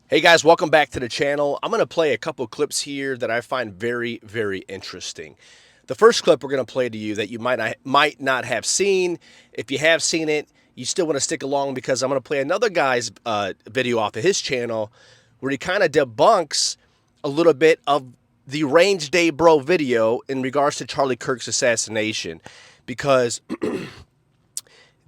Hey guys, welcome back to the channel. I'm going to play a couple clips here that I find very, very interesting. The first clip we're going to play to you that you might not have seen. If you have seen it, you still want to stick along because I'm going to play another guy's video off of his channel where he kind of debunks a little bit of the RangeDayBro video in regards to Charlie Kirk's assassination, because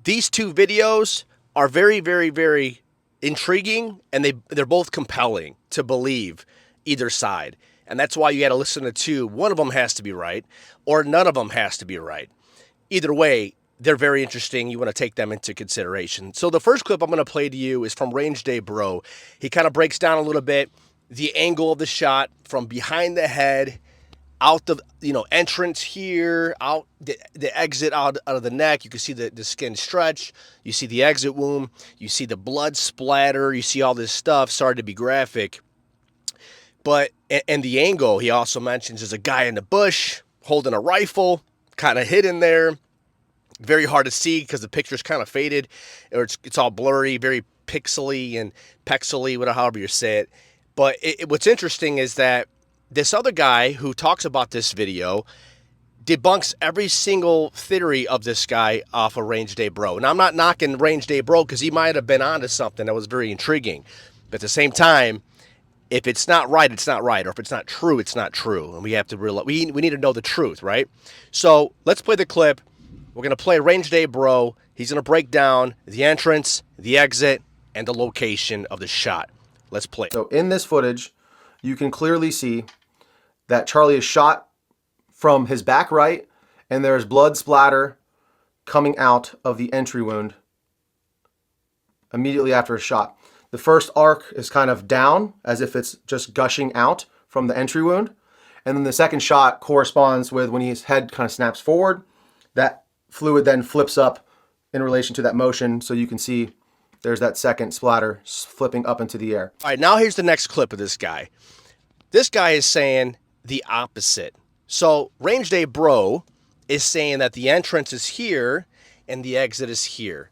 these two videos are very, very, very intriguing, and they're both compelling to believe either side. And that's why you got to listen to two. One of them has to be right, or none of them has to be right. Either way, they're very interesting. You want to take them into consideration. So the first clip I'm going to play to you is from RangeDayBro. He kind of breaks down a little bit the angle of the shot from behind the head, out the entrance here, out the exit out of the neck. You can see the skin stretch. You see the exit wound. You see the blood splatter. You see all this stuff. Sorry to be graphic, but and the angle he also mentions is a guy in the bush holding a rifle, kind of hidden there. Very hard to see because the picture's kind of faded, or it's all blurry, very pixely and pexely, whatever, however you say it. But what's interesting is that this other guy who talks about this video debunks every single theory of this guy off of RangeDayBro. And I'm not knocking RangeDayBro because he might have been onto something that was very intriguing. But at the same time, if it's not right, it's not right. Or if it's not true, it's not true. And we have to realize, we need to know the truth, right? So let's play the clip. We're going to play RangeDayBro. He's going to break down the entrance, the exit, and the location of the shot. Let's play. So in this footage, you can clearly see that Charlie is shot from his back right, and there is blood splatter coming out of the entry wound immediately after a shot. The first arc is kind of down, as if it's just gushing out from the entry wound. And then the second shot corresponds with when his head kind of snaps forward. That fluid then flips up in relation to that motion, so you can see there's that second splatter flipping up into the air. All right, now here's the next clip of this guy. This guy is saying the opposite. So RangeDayBro is saying that the entrance is here and the exit is here.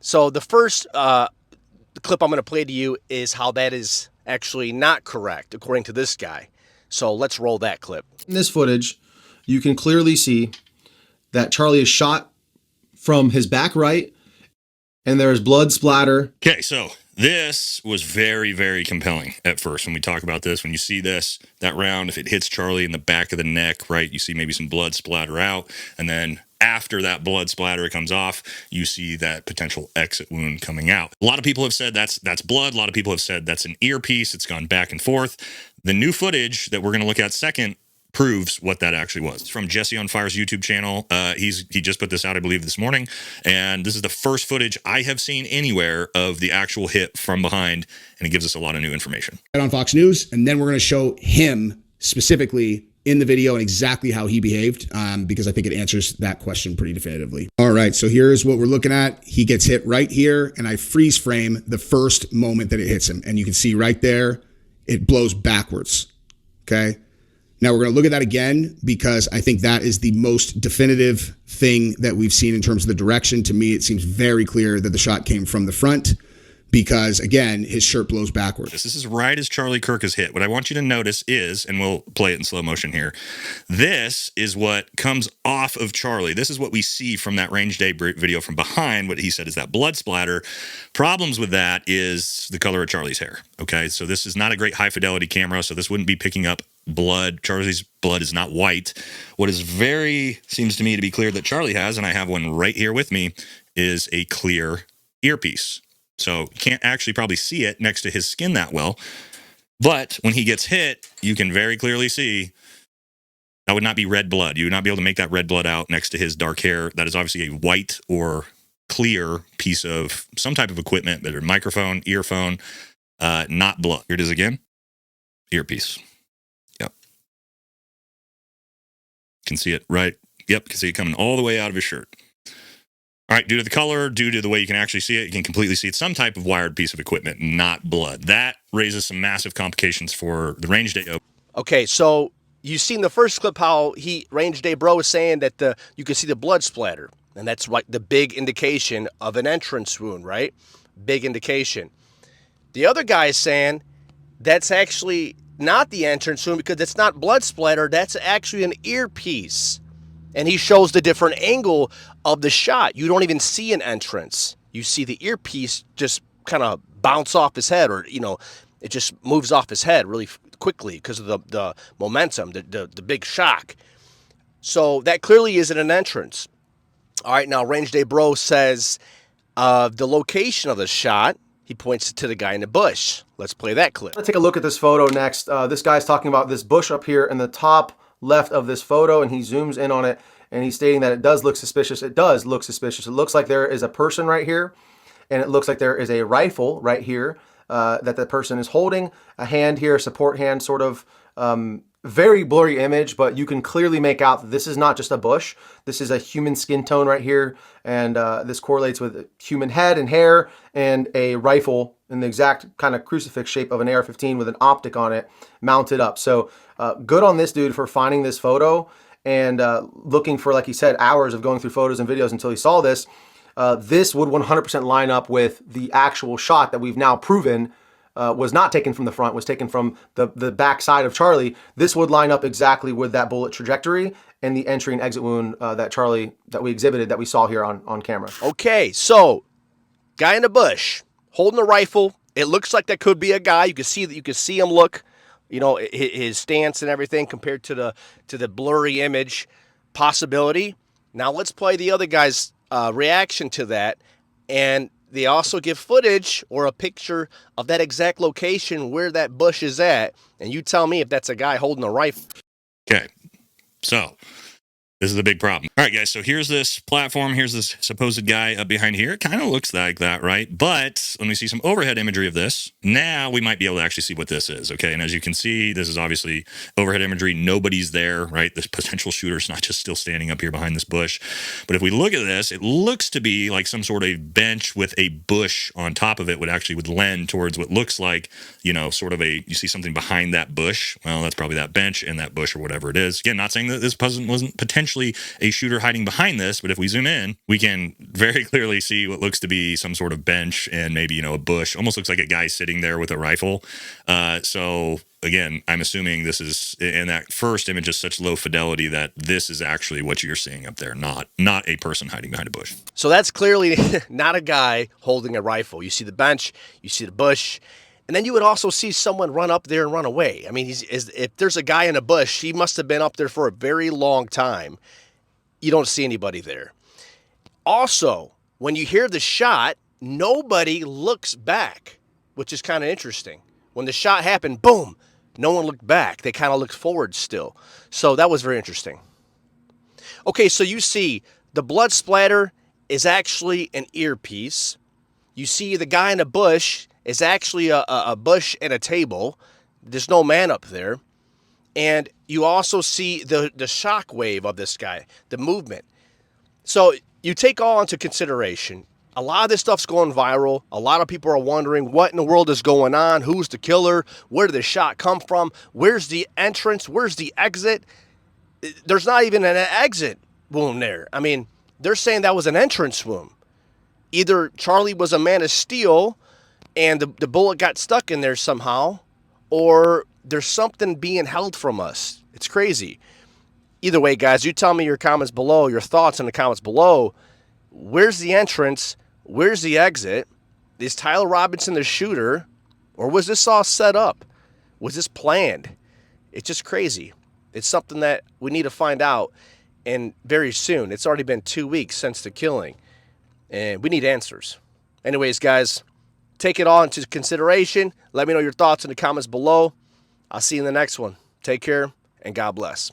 So the first clip I'm going to play to you is how that is actually not correct, according to this guy. So let's roll that clip. In this footage, you can clearly see that Charlie is shot from his back right, and there is blood splatter. Okay, so this was very, very compelling at first when we talk about this. When you see this, that round, if it hits Charlie in the back of the neck, right, you see maybe some blood splatter out. And then after that blood splatter comes off, you see that potential exit wound coming out. A lot of people have said that's blood. A lot of people have said that's an earpiece. It's gone back and forth. The new footage that we're going to look at second proves what that actually was. It's from Jesse on Fire's YouTube channel. He just put this out, I believe, this morning. And this is the first footage I have seen anywhere of the actual hit from behind. And it gives us a lot of new information. On Fox News. And then we're going to show him specifically in the video and exactly how he behaved, because I think it answers that question pretty definitively. All right, so here's what we're looking at. He gets hit right here, and I freeze frame the first moment that it hits him. And you can see right there, it blows backwards, okay? Now we're going to look at that again because I think that is the most definitive thing that we've seen in terms of the direction. To me, it seems very clear that the shot came from the front because, again, his shirt blows backwards. This is right as Charlie Kirk is hit. What I want you to notice is, and we'll play it in slow motion here, this is what comes off of Charlie. This is what we see from that RangeDayBro video from behind. What he said is that blood splatter. Problems with that is the color of Charlie's hair, okay? So this is not a great high-fidelity camera, so this wouldn't be picking up blood. Charlie's blood is not white. What is seems to me to be clear that Charlie has, and I have one right here with me, is a clear earpiece. So you can't actually probably see it next to his skin that well. But when he gets hit, you can very clearly see that would not be red blood. You would not be able to make that red blood out next to his dark hair. That is obviously a white or clear piece of some type of equipment, whether microphone, earphone, not blood. Here it is again. Earpiece. Yep. Can see it right. Yep, can see it coming all the way out of his shirt. All right, due to the color, due to the way you can actually see it, you can completely see it's some type of wired piece of equipment, not blood. That raises some massive complications for the RangeDayBro. Okay, so you've seen the first clip how RangeDayBro is saying that you can see the blood splatter, and that's like the big indication of an entrance wound, right? Big indication. The other guy is saying that's actually not the entrance wound because it's not blood splatter. That's actually an earpiece. And he shows the different angle of the shot. You don't even see an entrance. You see the earpiece just kind of bounce off his head, or, you know, it just moves off his head really quickly because of the momentum, the big shock. So that clearly isn't an entrance. All right, now RangeDayBro says the location of the shot, he points to the guy in the bush. Let's play that clip. Let's take a look at this photo next. This guy's talking about this bush up here in the top left of this photo, and he zooms in on it, and he's stating that it does look suspicious. It does look suspicious. It looks like there is a person right here, and it looks like there is a rifle right here that the person is holding. A hand here, support hand, sort of very blurry image, but you can clearly make out that this is not just a bush. This is a human skin tone right here, and this correlates with human head and hair and a rifle in the exact kind of crucifix shape of an AR-15 with an optic on it mounted up. So good on this dude for finding this photo and looking for, like he said, hours of going through photos and videos until he saw this. This would 100% line up with the actual shot that we've now proven was not taken from the front, was taken from the back side of Charlie. This would line up exactly with that bullet trajectory and the entry and exit wound that we exhibited, that we saw here on camera. Okay, so guy in the bush holding a rifle. It looks like that could be a guy. You can see him look, you know, his stance and everything compared to the blurry image possibility. Now let's play the other guy's reaction to that, and they also give footage or a picture of that exact location where that bush is at, and you tell me if that's a guy holding a rifle. Okay, so this is the big problem. All right, guys, so here's this platform. Here's this supposed guy up behind here. It kind of looks like that, right? But when we see some overhead imagery of this, now we might be able to actually see what this is, okay? And as you can see, this is obviously overhead imagery. Nobody's there, right? This potential shooter's not just still standing up here behind this bush. But if we look at this, it looks to be like some sort of bench with a bush on top of it would lend towards what looks like, you know, sort of you see something behind that bush. Well, that's probably that bench and that bush or whatever it is. Again, not saying that this wasn't potentially a shooter hiding behind this, but if we zoom in, we can very clearly see what looks to be some sort of bench and maybe, you know, a bush. Almost looks like a guy sitting there with a rifle. So again, I'm assuming this is, in that first image, is such low fidelity that this is actually what you're seeing up there, not a person hiding behind a bush. So that's clearly not a guy holding a rifle. You see the bench, you see the bush, and then you would also see someone run up there and run away. I mean, if there's a guy in a bush, he must have been up there for a very long time. You don't see anybody there. Also, when you hear the shot, nobody looks back, which is kind of interesting. When the shot happened, boom, no one looked back. They kind of looked forward still. So that was very interesting. Okay, so you see the blood splatter is actually an earpiece. You see the guy in the bush is actually a bush and a table. There's no man up there. And you also see the shock wave of this guy, the movement. So you take all into consideration. A lot of this stuff's going viral. A lot of people are wondering what in the world is going on. Who's the killer? Where did the shot come from? Where's the entrance? Where's the exit? There's not even an exit wound there. I mean, they're saying that was an entrance wound. Either Charlie was a man of steel and the bullet got stuck in there somehow, or there's something being held from us. It's crazy. Either way, guys, you tell me your comments below, your thoughts in the comments below. Where's the entrance? Where's the exit? Is Tyler Robinson the shooter? Or was this all set up? Was this planned? It's just crazy. It's something that we need to find out, and very soon. It's already been 2 weeks since the killing, and we need answers. Anyways, guys, take it all into consideration. Let me know your thoughts in the comments below. I'll see you in the next one. Take care, and God bless.